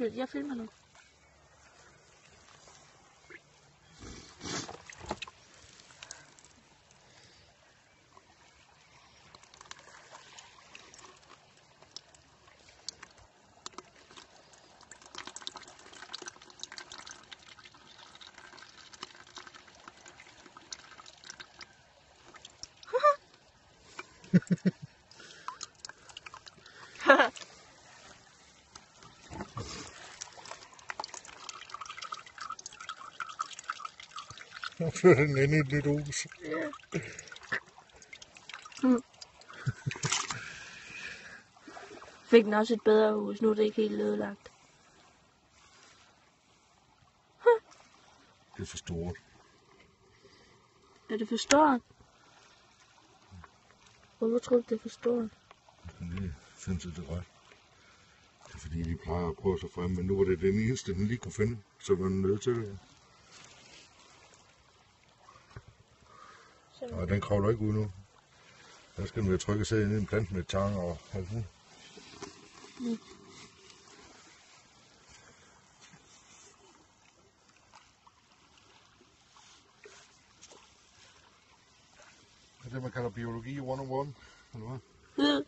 Jeg filmer nu. Nu flytter den ind i et nyt hus. Ja. Fik den også et bedre hus, nu er det ikke helt ødelagt. Det er for stort. Er det for stort? Hvorfor tror du, det er for stort? Jeg skal lige finde sig det ret. Det er fordi, de plejer at prøve sig frem, men nu var det den eneste, den lige kunne finde, så var den nødt til det. Og den kravler ikke ud nu. Der skal den være tryg at sidde inde i en plante med tang og alt muligt. Det er det, man kalder biologi 101, eller hvad?